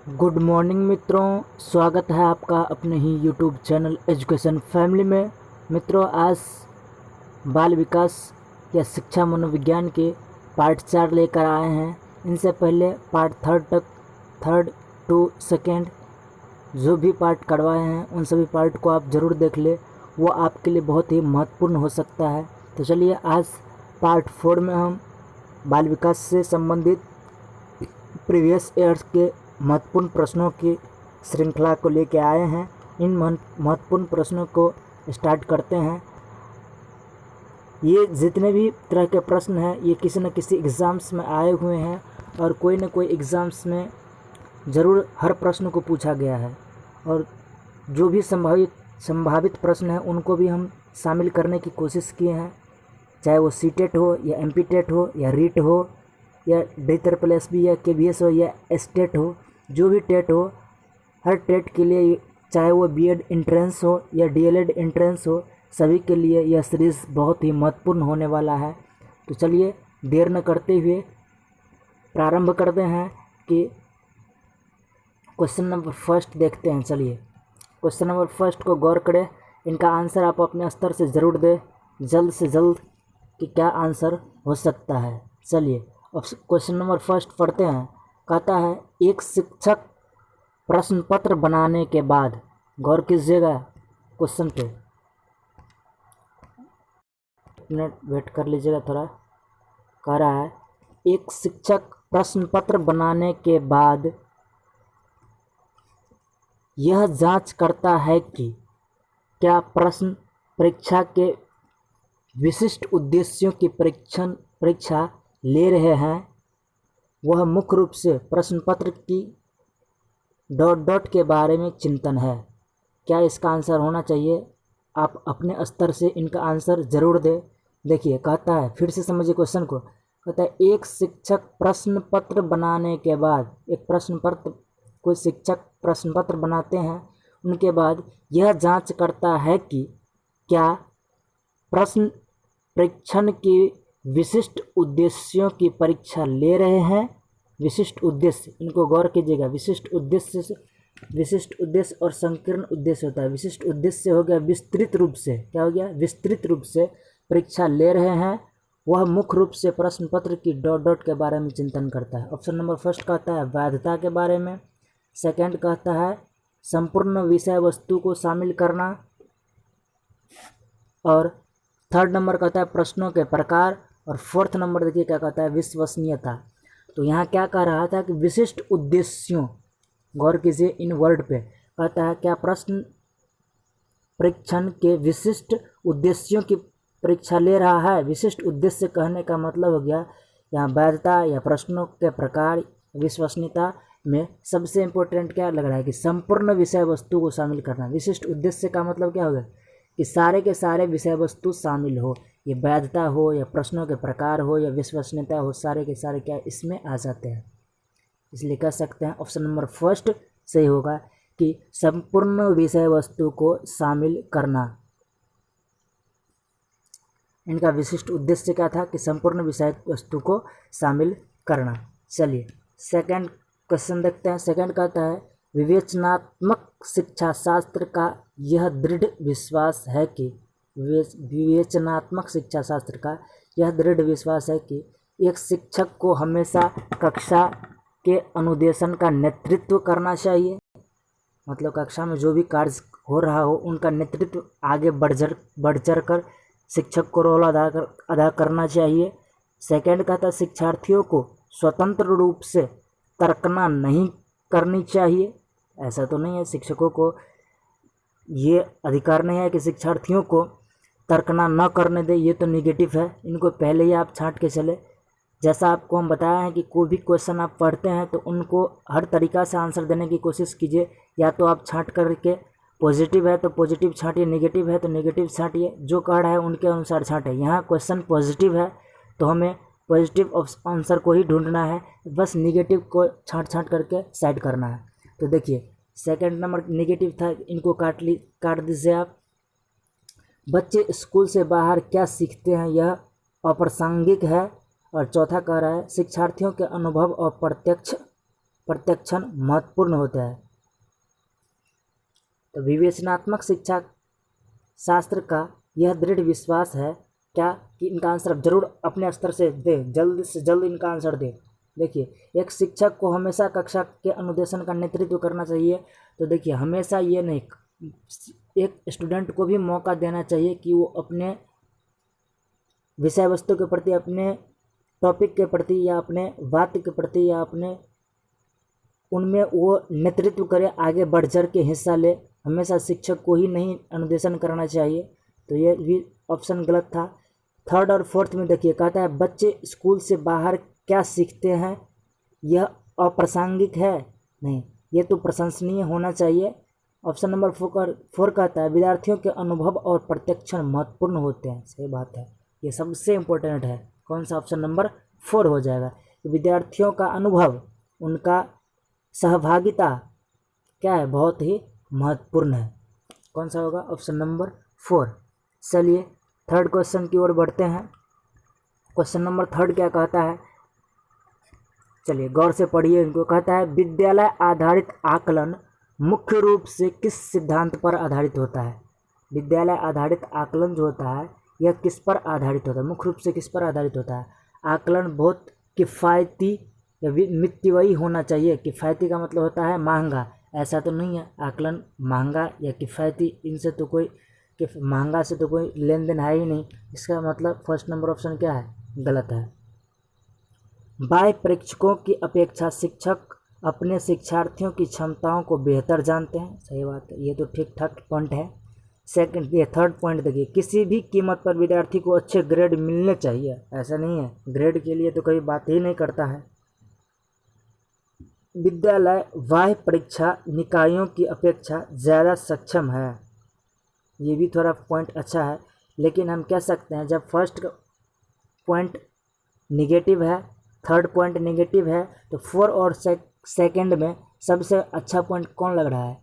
Good morning मित्रों, स्वागत है आपका अपने ही यूट्यूब चैनल एजुकेशन फैमिली में। मित्रों, आज बाल विकास या शिक्षा मनोविज्ञान के पार्ट 4 लेकर आए हैं। इनसे पहले पार्ट थर्ड टू सेकेंड जो भी पार्ट करवाए हैं उन सभी पार्ट को आप ज़रूर देख ले, वो आपके लिए बहुत ही महत्वपूर्ण हो सकता है। तो चलिए, आज पार्ट 4 में हम बाल विकास से संबंधित प्रीवियस ईयर्स के महत्वपूर्ण प्रश्नों की श्रृंखला को लेकर आए हैं। इन महत्वपूर्ण प्रश्नों को स्टार्ट करते हैं। ये जितने भी तरह के प्रश्न हैं ये किसी न किसी एग्ज़ाम्स में आए हुए हैं और कोई न कोई एग्ज़ाम्स में ज़रूर हर प्रश्न को पूछा गया है, और जो भी संभावित प्रश्न हैं उनको भी हम शामिल करने की कोशिश किए हैं, चाहे वो सीटेट हो या एमपीटेट हो या रीट हो या DSSB या KVS हो या स्टेट हो, जो भी टेट हो, हर टेट के लिए, चाहे वो बीएड एंट्रेंस हो या डीएलएड एंट्रेंस हो, सभी के लिए यह सीरीज़ बहुत ही महत्वपूर्ण होने वाला है। तो चलिए, देर न करते हुए प्रारंभ करते हैं कि क्वेश्चन नंबर फर्स्ट देखते हैं। चलिए, क्वेश्चन नंबर फर्स्ट को गौर करें, इनका आंसर आप अपने स्तर से ज़रूर दें जल्द से जल्द कि क्या आंसर हो सकता है। चलिए, अब क्वेश्चन नंबर फर्स्ट पढ़ते हैं। कहता है, एक शिक्षक प्रश्न पत्र बनाने के बाद, गौर कीजिएगा क्वेश्चन पे, मिनट वेट कर लीजिएगा थोड़ा। कह रहा है, एक शिक्षक प्रश्न पत्र बनाने के बाद यह जांच करता है कि क्या प्रश्न परीक्षा के विशिष्ट उद्देश्यों की परीक्षा ले रहे हैं, वह मुख्य रूप से प्रश्न पत्र की ... के बारे में चिंतन है। क्या इसका आंसर होना चाहिए? आप अपने स्तर से इनका आंसर ज़रूर दें। देखिए, कहता है, फिर से समझिए क्वेश्चन को। कहता है, एक शिक्षक प्रश्न पत्र बनाने के बाद, कोई शिक्षक प्रश्न पत्र बनाते हैं, उनके बाद यह जांच करता है कि क्या प्रश्न परीक्षण की विशिष्ट उद्देश्यों की परीक्षा ले रहे हैं। विशिष्ट उद्देश्य, इनको गौर कीजिएगा। विशिष्ट उद्देश्य और संकीर्ण उद्देश्य होता है। विशिष्ट उद्देश्य हो गया विस्तृत रूप से, क्या हो गया, विस्तृत रूप से परीक्षा ले रहे हैं, वह मुख्य रूप से प्रश्न पत्र की ... के बारे में चिंतन करता है। ऑप्शन नंबर फर्स्ट कहता है वैधता के बारे में, सेकंड कहता है संपूर्ण विषय वस्तु को शामिल करना, और थर्ड नंबर कहता है प्रश्नों के प्रकार, और फोर्थ नंबर देखिए क्या कहता है, विश्वसनीयता। तो यहाँ क्या कह रहा था कि विशिष्ट उद्देश्यों, गौर कीजिए इन वर्ड पे। कहता है, क्या प्रश्न परीक्षण के विशिष्ट उद्देश्यों की परीक्षा ले रहा है। विशिष्ट उद्देश्य कहने का मतलब हो गया यहाँ वैधता या प्रश्नों के प्रकार, विश्वसनीयता में सबसे इम्पोर्टेंट क्या लग रहा है कि संपूर्ण विषय वस्तु को शामिल करना। विशिष्ट उद्देश्य का मतलब क्या होगा कि सारे के सारे विषय वस्तु शामिल हो, ये वैधता हो या प्रश्नों के प्रकार हो या विश्वसनीयता हो, सारे के सारे क्या इसमें आ जाते हैं। इसलिए कह सकते हैं ऑप्शन नंबर फर्स्ट सही होगा कि संपूर्ण विषय वस्तु को शामिल करना। इनका विशिष्ट उद्देश्य क्या था कि संपूर्ण विषय वस्तु को शामिल करना। चलिए, सेकंड क्वेश्चन देखते हैं। सेकंड कहता है, विवेचनात्मक शिक्षा शास्त्र का यह दृढ़ विश्वास है कि विवेचनात्मक शिक्षा शास्त्र का यह दृढ़ विश्वास है कि एक शिक्षक को हमेशा कक्षा के अनुदेशन का नेतृत्व करना चाहिए। मतलब कक्षा में जो भी कार्य हो रहा हो उनका नेतृत्व आगे बढ़ चढ़ कर शिक्षक को रोल अदा करना चाहिए। सेकंड कहता है, शिक्षार्थियों को स्वतंत्र रूप से तर्कना नहीं करनी चाहिए। ऐसा तो नहीं है, शिक्षकों को ये अधिकार नहीं है कि शिक्षार्थियों को तर्कना न करने दे, ये तो निगेटिव है। इनको पहले ही आप छांट के चले। जैसा आपको हम बताया है कि कोई भी क्वेश्चन आप पढ़ते हैं तो उनको हर तरीक़ा से आंसर देने की कोशिश कीजिए। या तो आप छांट करके, पॉजिटिव है तो पॉजिटिव छांटिए, नेगेटिव है तो नेगेटिव छांटिए, जो कह रहा है उनके अनुसार छांटे। यहाँ क्वेश्चन पॉजिटिव है तो हमें पॉजिटिव आंसर को ही ढूंढना है, बस निगेटिव को छांट करके साइड करना है। तो देखिए, सेकंड नंबर निगेटिव था, इनको काट दीजिए आप। बच्चे स्कूल से बाहर क्या सीखते हैं यह अप्रासंगिक है। और चौथा कह रहा है, शिक्षार्थियों के अनुभव और प्रत्यक्ष प्रत्यक्षण महत्वपूर्ण होता है। तो विवेचनात्मक शिक्षा शास्त्र का यह दृढ़ विश्वास है क्या कि इनका आंसर जरूर अपने स्तर से दे, जल्द से जल्द इनका आंसर दे। देखिए, एक शिक्षक को हमेशा कक्षा के अनुदेशन का नेतृत्व करना चाहिए। तो देखिए, हमेशा ये नहीं, एक स्टूडेंट को भी मौका देना चाहिए कि वो अपने विषय वस्तु के प्रति, अपने टॉपिक के प्रति या अपने वाक्य के प्रति या अपने उनमें वो नेतृत्व करे, आगे बढ़ चढ़ के हिस्सा ले। हमेशा शिक्षक को ही नहीं अनुदेशन करना चाहिए। तो ये भी ऑप्शन गलत था। थर्ड और फोर्थ में देखिए, कहता है बच्चे स्कूल से बाहर क्या सीखते हैं, यह अप्रासंगिक है। नहीं, ये तो प्रशंसनीय होना चाहिए। ऑप्शन नंबर 4 कहता है विद्यार्थियों के अनुभव और प्रत्यक्षण महत्वपूर्ण होते हैं। सही बात है, ये सबसे इम्पोर्टेंट है। कौन सा? ऑप्शन नंबर 4 हो जाएगा। तो विद्यार्थियों का अनुभव, उनका सहभागिता क्या है, बहुत ही महत्वपूर्ण है। कौन सा होगा? Option number 4। चलिए थर्ड क्वेश्चन की ओर बढ़ते हैं। क्वेश्चन नंबर 3 क्या कहता है, चलिए गौर से पढ़िए इनको। कहता है विद्यालय आधारित आकलन मुख्य रूप से किस सिद्धांत पर आधारित होता है? विद्यालय आधारित आकलन जो होता है यह किस पर आधारित होता है? मुख्य रूप से किस पर आधारित होता है? आकलन बहुत किफ़ायती या मितव्ययी होना चाहिए। किफ़ायती का मतलब होता है महंगा, ऐसा तो नहीं है। आकलन महंगा या किफ़ायती, इनसे तो कोई महंगा से तो कोई लेन देन है ही नहीं। इसका मतलब फर्स्ट नंबर ऑप्शन क्या है? गलत है। बाह्य परीक्षकों की अपेक्षा शिक्षक अपने शिक्षार्थियों की क्षमताओं को बेहतर जानते हैं। सही बात है, ये तो ठीक ठाक पॉइंट है। सेकंड, ये थर्ड पॉइंट देखिए, किसी भी कीमत पर विद्यार्थी को अच्छे ग्रेड मिलने चाहिए। ऐसा नहीं है, ग्रेड के लिए तो कोई बात ही नहीं करता है। विद्यालय बाह्य परीक्षा निकायों की अपेक्षा ज़्यादा सक्षम है। ये भी थोड़ा पॉइंट अच्छा है, लेकिन हम कह सकते हैं जब फर्स्ट पॉइंट निगेटिव है, थर्ड पॉइंट नेगेटिव है, तो 4 और सेकंड में सबसे अच्छा पॉइंट कौन लग रहा है?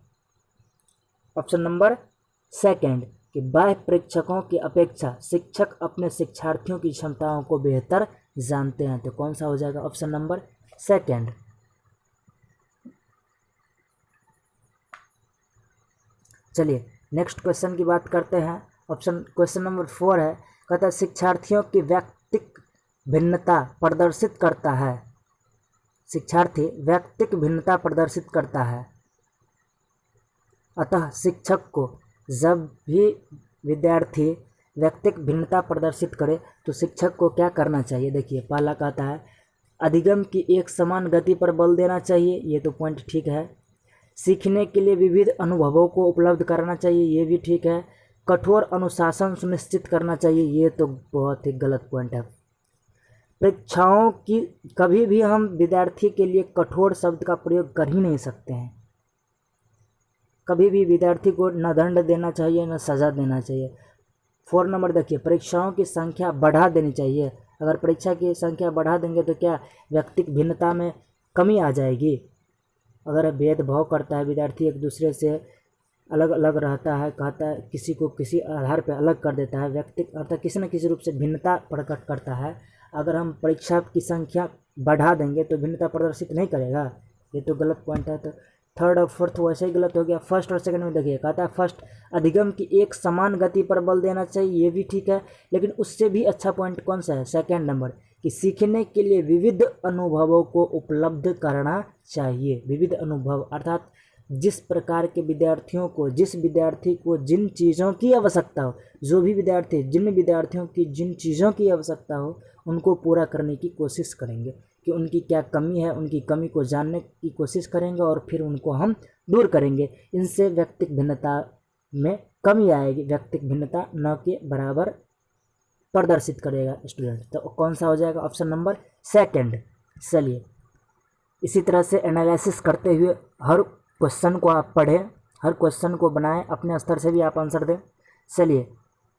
ऑप्शन नंबर सेकंड, कि बाह्य परीक्षकों की अपेक्षा शिक्षक अपने शिक्षार्थियों की क्षमताओं को बेहतर जानते हैं। तो कौन सा हो जाएगा? Option number second. चलिए नेक्स्ट क्वेश्चन की बात करते हैं। क्वेश्चन नंबर 4 है, कहता है शिक्षार्थियों की व्यक्तिक भिन्नता प्रदर्शित करता है। शिक्षार्थी व्यक्तिक भिन्नता प्रदर्शित करता है, अतः शिक्षक को जब भी विद्यार्थी व्यक्तिक भिन्नता प्रदर्शित करे तो शिक्षक को क्या करना चाहिए? देखिए, पहला कहता है अधिगम की एक समान गति पर बल देना चाहिए। ये तो पॉइंट ठीक है। सीखने के लिए विविध अनुभवों को उपलब्ध कराना चाहिए। ये भी ठीक है। कठोर अनुशासन सुनिश्चित करना चाहिए। ये तो बहुत ही गलत पॉइंट है। परीक्षाओं की कभी भी हम विद्यार्थी के लिए कठोर शब्द का प्रयोग कर ही नहीं सकते हैं। कभी भी विद्यार्थी को न दंड देना चाहिए न सज़ा देना चाहिए। 4 नंबर देखिए, परीक्षाओं की संख्या बढ़ा देनी चाहिए। अगर परीक्षा की संख्या बढ़ा देंगे तो क्या व्यक्तिक भिन्नता में कमी आ जाएगी? अगर भेदभाव करता है विद्यार्थी, एक दूसरे से अलग अलग रहता है, कहता है किसी को किसी आधार पर अलग कर देता है, व्यक्तिक अर्थात किसी न किसी रूप से भिन्नता प्रकट करता है। अगर हम परीक्षा की संख्या बढ़ा देंगे तो भिन्नता प्रदर्शित नहीं करेगा। ये तो गलत पॉइंट है। तो थर्ड और फोर्थ वैसे ही गलत हो गया। फर्स्ट और सेकंड में देखिए, कहता है फर्स्ट अधिगम की एक समान गति पर बल देना चाहिए। ये भी ठीक है, लेकिन उससे भी अच्छा पॉइंट कौन सा है? सेकंड नंबर, कि सीखने के लिए विविध अनुभवों को उपलब्ध करना चाहिए। विविध अनुभव अर्थात जिस प्रकार के विद्यार्थियों को, जिस विद्यार्थी को जिन चीज़ों की आवश्यकता हो, जो भी विद्यार्थी जिन विद्यार्थियों की जिन चीज़ों की आवश्यकता हो उनको पूरा करने की कोशिश करेंगे। कि उनकी क्या कमी है, उनकी कमी को जानने की कोशिश करेंगे और फिर उनको हम दूर करेंगे। इनसे व्यक्तिक भिन्नता में कमी आएगी। व्यक्तिक भिन्नता न के बराबर प्रदर्शित करेगा स्टूडेंट। तो कौन सा हो जाएगा? Option number second. चलिए इसी तरह से एनालिसिस करते हुए हर क्वेश्चन को आप पढ़ें, हर क्वेश्चन को बनाएं, अपने स्तर से भी आप आंसर दें। चलिए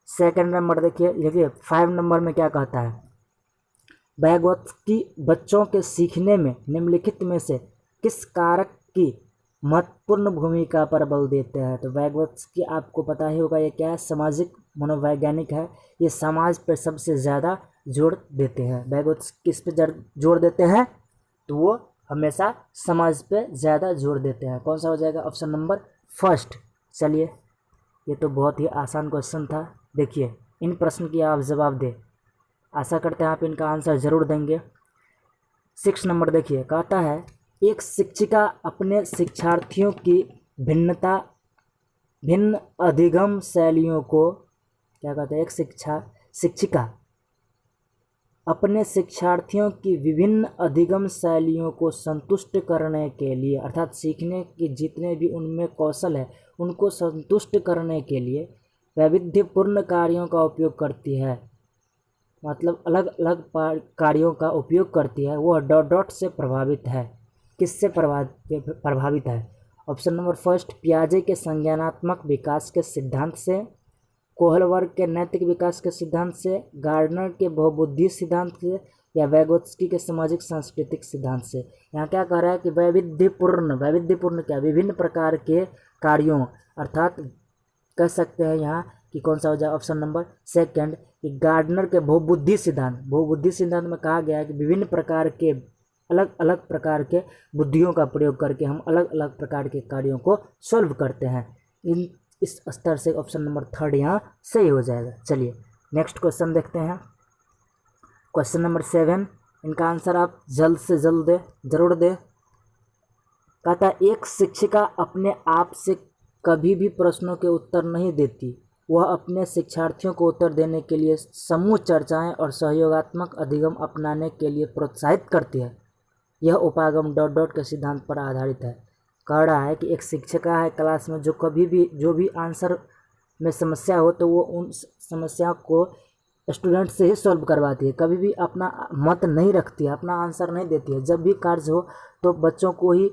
सेकंड नंबर देखिए 5 नंबर में क्या कहता है? बैगोत्स्की बच्चों के सीखने में निम्नलिखित में से किस कारक की महत्वपूर्ण भूमिका पर बल देते हैं? तो बैगोत्स्की आपको पता ही होगा ये क्या है? सामाजिक मनोवैज्ञानिक है। ये समाज पर सबसे ज़्यादा जोर देते हैं। बैगोत्स्की किस पे जोर देते हैं? तो वो हमेशा समझ पे ज़्यादा जोर देते हैं। कौन सा हो जाएगा? Option number first. चलिए, ये तो बहुत ही आसान क्वेश्चन था। देखिए, इन प्रश्न की आप जवाब दें। आशा करते हैं आप इनका आंसर ज़रूर देंगे। 6 नंबर देखिए, कहता है एक शिक्षिका अपने शिक्षार्थियों की भिन्न अधिगम शैलियों को, क्या कहते हैं, एक शिक्षिका अपने शिक्षार्थियों की विभिन्न अधिगम शैलियों को संतुष्ट करने के लिए, अर्थात सीखने के जितने भी उनमें कौशल है उनको संतुष्ट करने के लिए वैविध्यपूर्ण कार्यों का उपयोग करती है। मतलब अलग अलग कार्यों का उपयोग करती है। वह डॉट डॉट से प्रभावित है। किससे प्रभावित है? ऑप्शन नंबर फर्स्ट, पियाजे के संज्ञानात्मक विकास के सिद्धांत से, कोहलबर्ग के नैतिक विकास के सिद्धांत से, गार्डनर के बहुबुद्धि सिद्धांत से, या वैगोत्स्की के सामाजिक सांस्कृतिक सिद्धांत से। यहाँ क्या कह रहा है कि वैविध्यपूर्ण क्या, विभिन्न प्रकार के कार्यों, अर्थात कह सकते हैं यहाँ कि कौन सा हो जाए? ऑप्शन नंबर सेकंड, कि गार्डनर के बहुबुद्धि सिद्धांत में कहा गया है कि विभिन्न प्रकार के अलग अलग प्रकार के बुद्धियों का प्रयोग करके हम अलग अलग प्रकार के कार्यों को सॉल्व करते हैं। इस स्तर से ऑप्शन नंबर थर्ड यहाँ सही हो जाएगा। चलिए नेक्स्ट क्वेश्चन देखते हैं। क्वेश्चन नंबर 7, इनका आंसर आप जल्द से जल्द जरूर दे। कहता है एक शिक्षिका अपने आप से कभी भी प्रश्नों के उत्तर नहीं देती। वह अपने शिक्षार्थियों को उत्तर देने के लिए समूह चर्चाएं और सहयोगात्मक अधिगम अपनाने के लिए प्रोत्साहित करती है। यह उपागम डॉट डॉट के सिद्धांत पर आधारित है। कह रहा है कि एक शिक्षिका है क्लास में जो भी आंसर में समस्या हो तो वो उन समस्या को स्टूडेंट से ही सॉल्व करवाती है। कभी भी अपना मत नहीं रखती है, अपना आंसर नहीं देती है। जब भी कार्य हो तो बच्चों को ही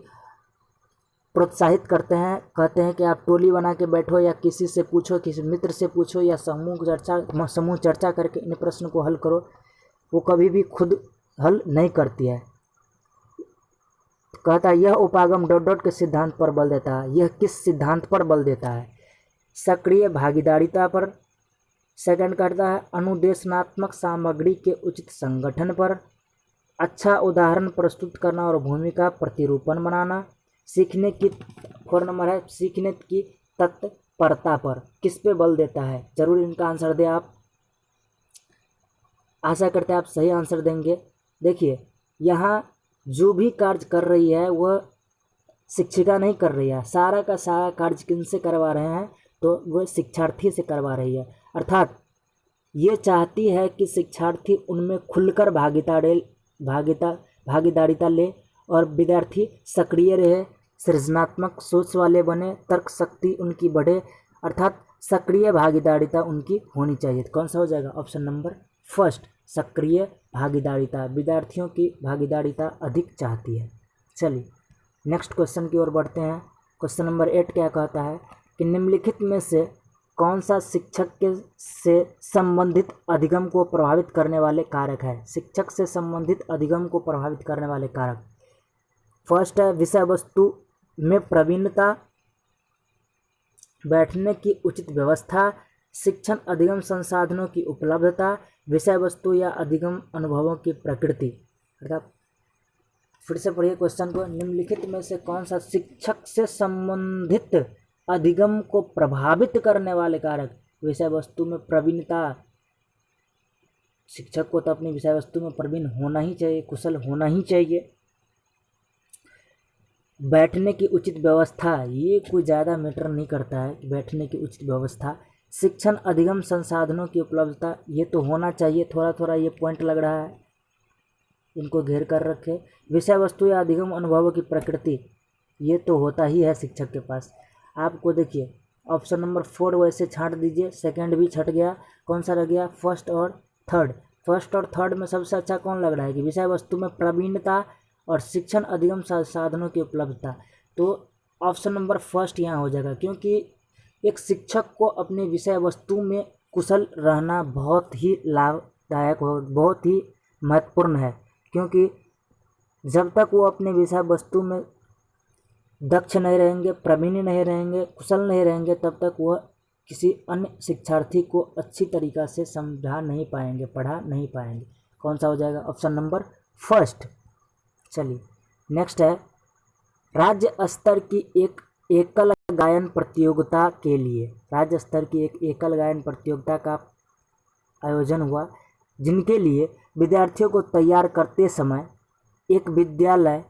प्रोत्साहित करते हैं, कहते हैं कि आप टोली बना के बैठो या किसी से पूछो, किसी मित्र से पूछो या समूह चर्चा करके इन प्रश्न को हल करो। वो कभी भी खुद हल नहीं करती है। कहता है यह उपागम डॉट डॉट के सिद्धांत पर बल देता है। यह किस सिद्धांत पर बल देता है? सक्रिय भागीदारिता पर। सेकंड कहता है अनुदेशनात्मक सामग्री के उचित संगठन पर। अच्छा उदाहरण प्रस्तुत करना और भूमिका प्रतिरूपण बनाना। सीखने की 4 नंबर है सीखने की तत्परता पर। किस पे बल देता है? जरूर इनका आंसर दे आप। आशा करते हैं आप सही आंसर देंगे। देखिए यहाँ जो भी कार्य कर रही है वह शिक्षिका नहीं कर रही है। सारा का सारा कार्य किनसे करवा रहे हैं? तो वह शिक्षार्थी से करवा रही है। अर्थात ये चाहती है कि शिक्षार्थी उनमें खुलकर भागीदारिता ले और विद्यार्थी सक्रिय रहे, सृजनात्मक सोच वाले बने, तर्क शक्ति उनकी बढ़े। अर्थात सक्रिय भागीदारिता उनकी होनी चाहिए। कौन सा हो जाएगा? ऑप्शन नंबर फर्स्ट, सक्रिय भागीदारिता। विद्यार्थियों की भागीदारिता अधिक चाहती है। चलिए नेक्स्ट क्वेश्चन की ओर बढ़ते हैं। क्वेश्चन नंबर 8 क्या कहता है कि निम्नलिखित में से कौन सा शिक्षक के से संबंधित अधिगम को प्रभावित करने वाले कारक है? शिक्षक से संबंधित अधिगम को प्रभावित करने वाले कारक। फर्स्ट है विषय वस्तु में प्रवीणता, बैठने की उचित व्यवस्था, शिक्षण अधिगम संसाधनों की उपलब्धता, विषय वस्तु या अधिगम अनुभवों की प्रकृति। अर्थात फिर से पढ़िए क्वेश्चन को। निम्नलिखित में से कौन सा शिक्षक से संबंधित अधिगम को प्रभावित करने वाले कारक? विषय वस्तु में प्रवीणता। शिक्षक को तो अपनी विषय वस्तु में प्रवीण होना ही चाहिए, कुशल होना ही चाहिए। बैठने की उचित व्यवस्था, ये कोई ज़्यादा मैटर नहीं करता है कि बैठने की उचित व्यवस्था। शिक्षण अधिगम संसाधनों की उपलब्धता, ये तो होना चाहिए। थोड़ा थोड़ा ये पॉइंट लग रहा है, इनको घेर कर रखे। विषय वस्तु या अधिगम अनुभवों की प्रकृति, ये तो होता ही है शिक्षक के पास। आपको देखिए ऑप्शन नंबर 4 वैसे छांट दीजिए, सेकंड भी छट गया। कौन सा रह गया? फर्स्ट और थर्ड। फर्स्ट और थर्ड में सबसे अच्छा कौन लग रहा है कि विषय वस्तु में प्रवीणता और शिक्षण अधिगम साधनों की उपलब्धता। तो ऑप्शन नंबर फर्स्ट यहाँ हो जाएगा, क्योंकि एक शिक्षक को अपने विषय वस्तु में कुशल रहना बहुत ही लाभदायक हो, बहुत ही महत्वपूर्ण है। क्योंकि जब तक वो अपने विषय वस्तु में दक्ष नहीं रहेंगे, प्रवीण नहीं रहेंगे, कुशल नहीं रहेंगे, तब तक वह किसी अन्य शिक्षार्थी को अच्छी तरीक़ा से समझा नहीं पाएंगे, पढ़ा नहीं पाएंगे। कौन सा हो जाएगा? Option number first. चलिए नेक्स्ट है राज्य स्तर की एक एकल गायन प्रतियोगिता के लिए, राज्य स्तर की एक एकल गायन प्रतियोगिता का आयोजन हुआ, जिनके लिए विद्यार्थियों को तैयार करते समय एक विद्यालय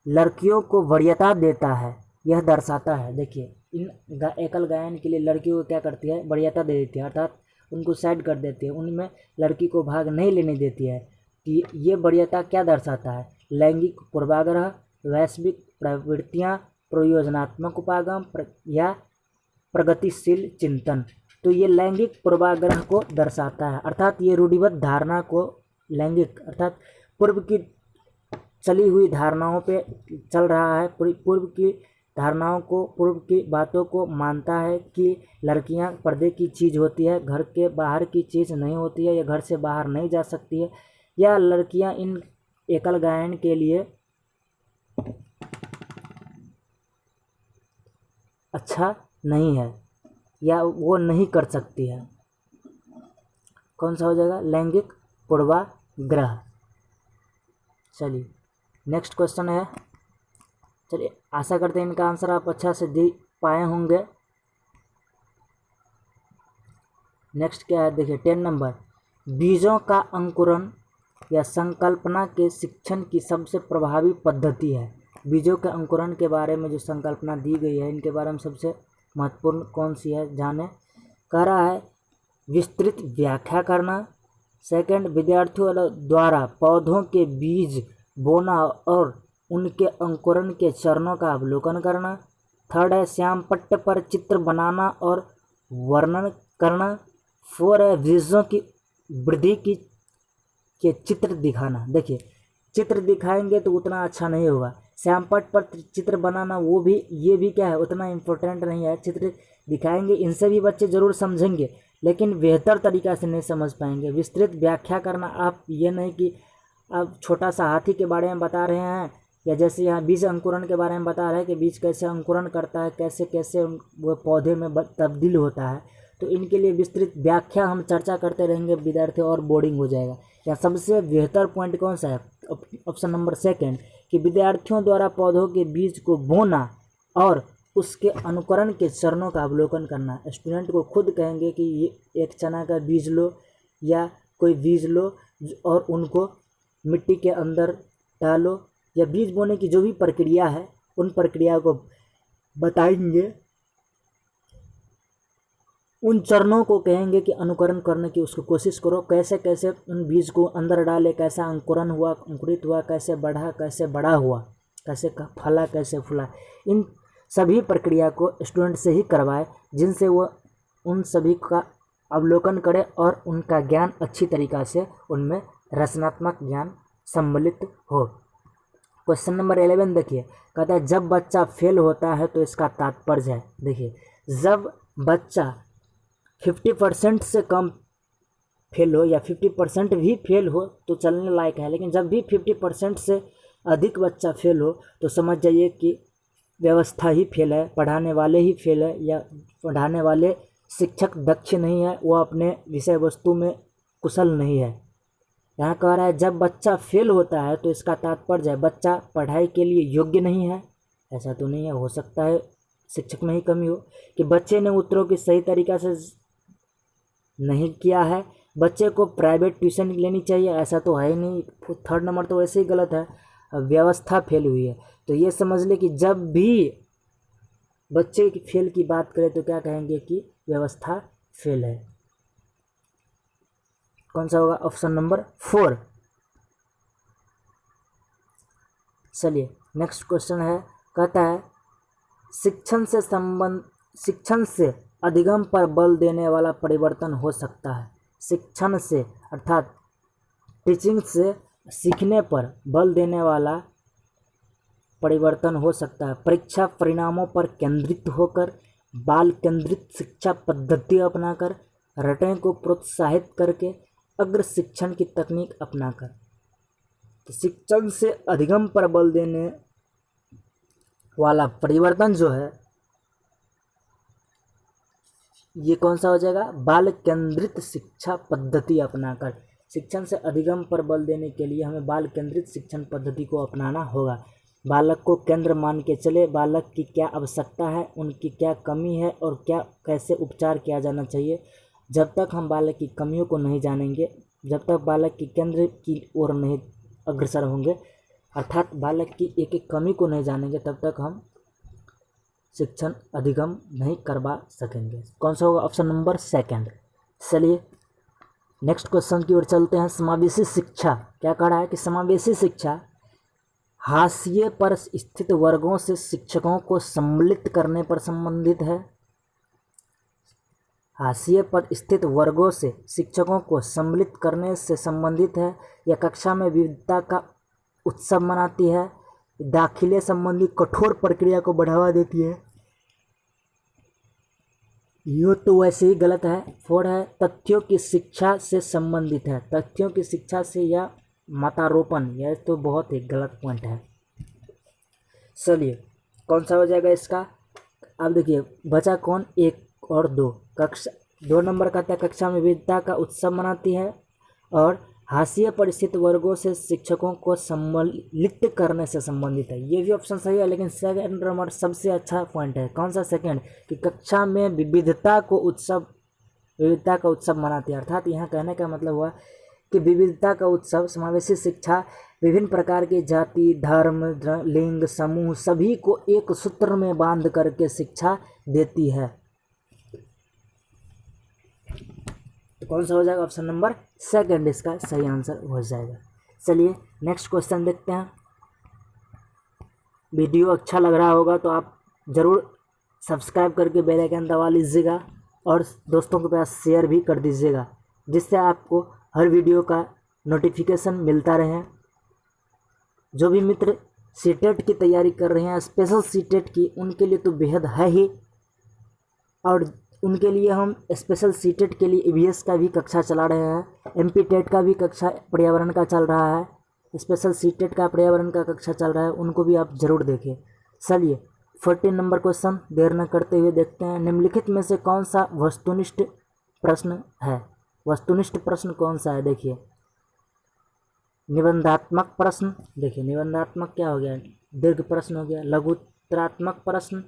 लड़कियों को वरीयता देता है, यह दर्शाता है। देखिए इन एकल गायन के लिए लड़कियों को क्या करती है, वरीयता दे देती है, अर्थात उनको साइड कर देती है, उनमें लड़की को भाग नहीं लेने देती है। कि ये वरीयता क्या दर्शाता है, लैंगिक पूर्वाग्रह, वैश्विक प्रवृत्तियाँ, प्रयोजनात्मक उपागम या प्रगतिशील चिंतन। तो ये लैंगिक पूर्वाग्रह को दर्शाता है, अर्थात ये रूढ़िबद्ध धारणा को, लैंगिक अर्थात पूर्व की चली हुई धारणाओं पे चल रहा है, पूर्व की धारणाओं को, पूर्व की बातों को मानता है कि लड़कियां पर्दे की चीज़ होती है, घर के बाहर की चीज़ नहीं होती है, या घर से बाहर नहीं जा सकती है, या लड़कियां इन एकल गायन के लिए अच्छा नहीं है या वो नहीं कर सकती है। कौन सा हो जाएगा, लैंगिक पूर्वाग्रह। चलिए नेक्स्ट क्वेश्चन है, चलिए आशा करते हैं इनका आंसर आप अच्छा से दे पाए होंगे। नेक्स्ट क्या है, देखिए 10 नंबर, बीजों का अंकुरण या संकल्पना के शिक्षण की सबसे प्रभावी पद्धति है। बीजों के अंकुरण के बारे में जो संकल्पना दी गई है, इनके बारे में सबसे महत्वपूर्ण कौन सी है जाने। कह रहा है विस्तृत व्याख्या करना, सेकंड विद्यार्थियों द्वारा पौधों के बीज बोना और उनके अंकुरण के चरणों का अवलोकन करना, थर्ड है श्याम पट्ट पर चित्र बनाना और वर्णन करना, फोर है बीजों की वृद्धि की के चित्र दिखाना। देखिए चित्र दिखाएंगे तो उतना अच्छा नहीं होगा, श्यामपट्ट पर चित्र बनाना वो भी, ये भी क्या है, उतना इम्पोर्टेंट नहीं है। चित्र दिखाएंगे, इनसे भी बच्चे ज़रूर समझेंगे, लेकिन बेहतर तरीक़ा से नहीं समझ पाएंगे। विस्तृत व्याख्या करना, आप ये नहीं कि आप छोटा सा हाथी के बारे में बता रहे हैं, या जैसे यहाँ बीज अंकुरण के बारे में बता रहे हैं कि बीज कैसे अंकुरण करता है, कैसे कैसे वो पौधे में तब्दील होता है, तो इनके लिए विस्तृत व्याख्या हम चर्चा करते रहेंगे विद्यार्थी, और बोरिंग हो जाएगा। या सबसे बेहतर पॉइंट कौन सा है, ऑप्शन नंबर सेकंड, कि विद्यार्थियों द्वारा पौधों के बीज को बोना और उसके अनुकरण के चरणों का अवलोकन करना। स्टूडेंट को खुद कहेंगे कि ये एक चना का बीज लो या कोई बीज लो और उनको मिट्टी के अंदर डालो, या बीज बोने की जो भी प्रक्रिया है उन प्रक्रिया को बताएंगे, उन चरणों को कहेंगे कि अनुकरण करने की उसको कोशिश करो, कैसे कैसे उन बीज को अंदर डाले, कैसा अंकुरण हुआ, अंकुरित हुआ, कैसे बढ़ा, कैसे बड़ा हुआ, कैसे फला, कैसे फूला। इन सभी प्रक्रिया को स्टूडेंट से ही करवाए, जिनसे वो उन सभी का अवलोकन करे और उनका ज्ञान अच्छी तरीक़ा से उनमें रचनात्मक ज्ञान सम्मिलित हो। क्वेश्चन नंबर 11 देखिए, कहता है जब बच्चा फेल होता है तो इसका तात्पर्य है। देखिए जब बच्चा 50% से कम फेल हो या 50% भी फेल हो तो चलने लायक है, लेकिन जब भी 50% से अधिक बच्चा फेल हो तो समझ जाइए कि व्यवस्था ही फेल है, पढ़ाने वाले ही फेल है, या पढ़ाने वाले शिक्षक दक्ष नहीं है, वो अपने विषय वस्तु में कुशल नहीं है। यहाँ कह रहा है जब बच्चा फेल होता है तो इसका तात्पर्य है बच्चा पढ़ाई के लिए योग्य नहीं है। ऐसा तो नहीं है, हो सकता है शिक्षक में ही कमी हो, कि बच्चे ने उत्तरों की सही तरीक़ा से नहीं किया है, बच्चे को प्राइवेट ट्यूशन लेनी चाहिए, ऐसा तो है ही नहीं। थर्ड नंबर तो वैसे ही गलत है, व्यवस्था फेल हुई है। तो ये समझ ले कि जब भी बच्चे की फेल की बात करें तो क्या कहेंगे कि व्यवस्था फेल है। कौन सा होगा, ऑप्शन नंबर 4। चलिए नेक्स्ट क्वेश्चन है, कहता है शिक्षण से अधिगम पर बल देने वाला परिवर्तन हो सकता है। शिक्षण से अर्थात टीचिंग से सीखने पर बल देने वाला परिवर्तन हो सकता है। परीक्षा परिणामों पर केंद्रित होकर, बाल केंद्रित शिक्षा पद्धति अपनाकर, रटने को प्रोत्साहित करके, अग्र शिक्षण की तकनीक अपनाकर। तो शिक्षण से अधिगम पर बल देने वाला परिवर्तन जो है ये कौन सा हो जाएगा, बाल केंद्रित शिक्षा पद्धति अपनाकर। शिक्षण से अधिगम पर बल देने के लिए हमें बाल केंद्रित शिक्षण पद्धति को अपनाना होगा। बालक को केंद्र मान के चले, बालक की क्या आवश्यकता है, उनकी क्या कमी है और क्या कैसे उपचार किया जाना चाहिए। जब तक हम बालक की कमियों को नहीं जानेंगे, जब तक बालक की केंद्र की ओर नहीं अग्रसर होंगे, अर्थात बालक की एक एक कमी को नहीं जानेंगे, तब तक हम शिक्षण अधिगम नहीं करवा सकेंगे। कौन सा होगा? Option number second. चलिए नेक्स्ट क्वेश्चन की ओर चलते हैं। समावेशी शिक्षा क्या कह रहा है कि समावेशी शिक्षा हाशिए पर स्थित वर्गों से शिक्षकों को सम्मिलित करने पर संबंधित है। हाशिए पर स्थित वर्गों से शिक्षकों को सम्मिलित करने से संबंधित है, या कक्षा में विविधता का उत्सव मनाती है, दाखिले संबंधी कठोर प्रक्रिया को बढ़ावा देती है। यो तो वैसे ही गलत है। 4 है तथ्यों की शिक्षा से संबंधित है। तथ्यों की शिक्षा से या मतारोपण, यह तो बहुत ही गलत पॉइंट है। चलिए कौन सा हो जाएगा इसका? अब देखिए बचा कौन? 1 और 2। कक्षा 2 नंबर का था कक्षा में विविधता का उत्सव मनाती है और हाशिए पर स्थित वर्गों से शिक्षकों को सम्मिलित करने से संबंधित है। ये भी ऑप्शन सही है, लेकिन सेकंड नंबर सबसे अच्छा पॉइंट है। कौन सा सेकंड? कि कक्षा में विविधता का उत्सव मनाती है। अर्थात यहाँ कहने का मतलब हुआ कि विविधता का उत्सव, समावेशी शिक्षा विभिन्न प्रकार की जाति, धर्म, लिंग, समूह सभी को एक सूत्र में बांध करके शिक्षा देती है। तो कौन सा हो जाएगा? ऑप्शन नंबर सेकंड इसका सही आंसर हो जाएगा। चलिए नेक्स्ट क्वेश्चन देखते हैं। वीडियो अच्छा लग रहा होगा तो आप ज़रूर सब्सक्राइब करके बेल आइकन दबा लीजिएगा और दोस्तों के पास शेयर भी कर दीजिएगा, जिससे आपको हर वीडियो का नोटिफिकेशन मिलता रहे। जो भी मित्र सीटेट की तैयारी कर रहे हैं, स्पेशल सीटेट की, उनके लिए तो बेहद है ही, और उनके लिए हम स्पेशल सीटेट के लिए ईवीएस का भी कक्षा चला रहे हैं, एमपी टेट का भी कक्षा पर्यावरण का चल रहा है, स्पेशल सीटेट का पर्यावरण का कक्षा चल रहा है, उनको भी आप ज़रूर देखें। चलिए 14 नंबर क्वेश्चन देर न करते हुए देखते हैं। निम्नलिखित में से कौन सा वस्तुनिष्ठ प्रश्न है? वस्तुनिष्ठ प्रश्न कौन सा है? देखिए निबंधात्मक प्रश्न, देखिए निबंधात्मक क्या हो गया? दीर्घ प्रश्न हो गया। लघु उत्तरात्मक प्रश्न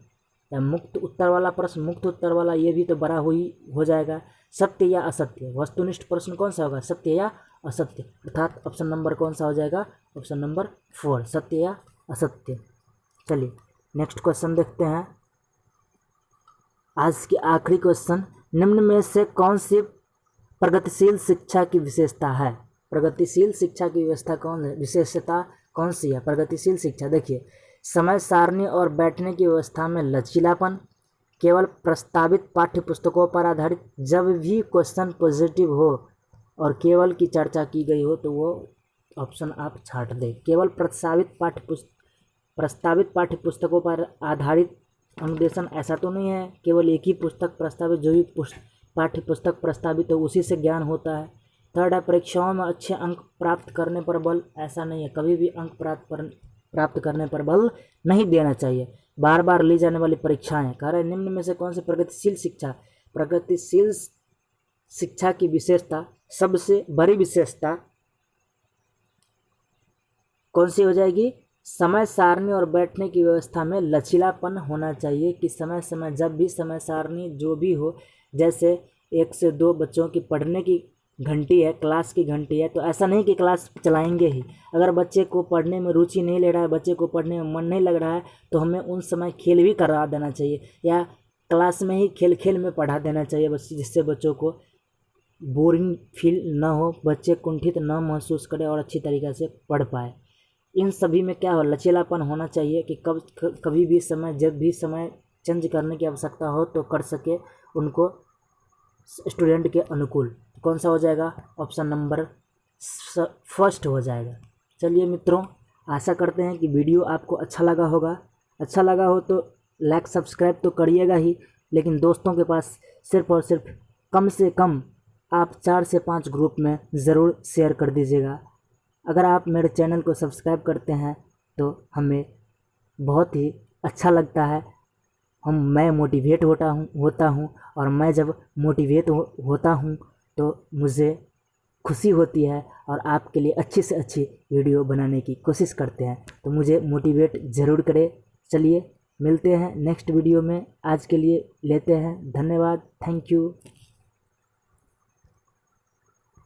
या मुक्त उत्तर वाला प्रश्न, मुक्त उत्तर वाला ये भी तो बड़ा हो जाएगा। सत्य या असत्य, वस्तुनिष्ठ प्रश्न कौन सा होगा? सत्य या असत्य। अर्थात ऑप्शन नंबर कौन सा हो जाएगा? ऑप्शन नंबर 4, सत्य या असत्य। चलिए नेक्स्ट क्वेश्चन देखते हैं। आज की आखिरी क्वेश्चन, निम्न में से कौन सी प्रगतिशील शिक्षा की विशेषता है? प्रगतिशील शिक्षा की विशेषता कौन सी है? प्रगतिशील शिक्षा देखिए, समय सारणी और बैठने की व्यवस्था में लचीलापन, केवल प्रस्तावित पाठ्य पुस्तकों पर आधारित, जब भी क्वेश्चन पॉजिटिव हो और केवल की चर्चा की गई हो तो वो ऑप्शन आप छांट दें। केवल प्रस्तावित पाठ्य पुस्तकों पर आधारित अनुदेशन, ऐसा तो नहीं है केवल एक ही पुस्तक प्रस्तावित, जो भी पाठ्य पुस्तक प्रस्तावित हो उसी से ज्ञान होता है। 3 है परीक्षाओं में अच्छे अंक प्राप्त करने पर बल, ऐसा नहीं है, कभी भी अंक प्राप्त करने पर बल नहीं देना चाहिए। बार बार ली जाने वाली परीक्षाएं, कह रहे निम्न में से कौन सी प्रगतिशील शिक्षा की विशेषता, सबसे बड़ी विशेषता कौन सी हो जाएगी? समय सारणी और बैठने की व्यवस्था में लचीलापन होना चाहिए, कि समय समय जब भी समय सारणी जो भी हो, जैसे 1 से 2 बच्चों की पढ़ने की घंटी है, क्लास की घंटी है, तो ऐसा नहीं कि क्लास चलाएंगे ही। अगर बच्चे को पढ़ने में रुचि नहीं ले रहा है, बच्चे को पढ़ने में मन नहीं लग रहा है, तो हमें उन समय खेल भी करा देना चाहिए, या क्लास में ही खेल में पढ़ा देना चाहिए बच्चे, जिससे बच्चों को बोरिंग फील ना हो, बच्चे कुंठित ना महसूस करें और अच्छी तरीक़े से पढ़ पाए। इन सभी में क्या हो? लचीलापन होना चाहिए, कि कभी भी समय, जब भी समय चेंज करने की आवश्यकता हो तो कर सके उनको स्टूडेंट के अनुकूल। कौन सा हो जाएगा? ऑप्शन नंबर फर्स्ट हो जाएगा। चलिए मित्रों, आशा करते हैं कि वीडियो आपको अच्छा लगा होगा। अच्छा लगा हो तो लाइक सब्सक्राइब तो करिएगा ही, लेकिन दोस्तों के पास सिर्फ और सिर्फ कम से कम आप 4 से 5 ग्रुप में ज़रूर शेयर कर दीजिएगा। अगर आप मेरे चैनल को सब्सक्राइब करते हैं तो हमें बहुत ही अच्छा लगता है। मैं मोटिवेट होता हूँ और मैं जब मोटिवेट होता हूँ तो मुझे खुशी होती है और आपके लिए अच्छी से अच्छी वीडियो बनाने की कोशिश करते हैं। तो मुझे मोटिवेट ज़रूर करें। चलिए मिलते हैं नेक्स्ट वीडियो में, आज के लिए लेते हैं, धन्यवाद, थैंक यू।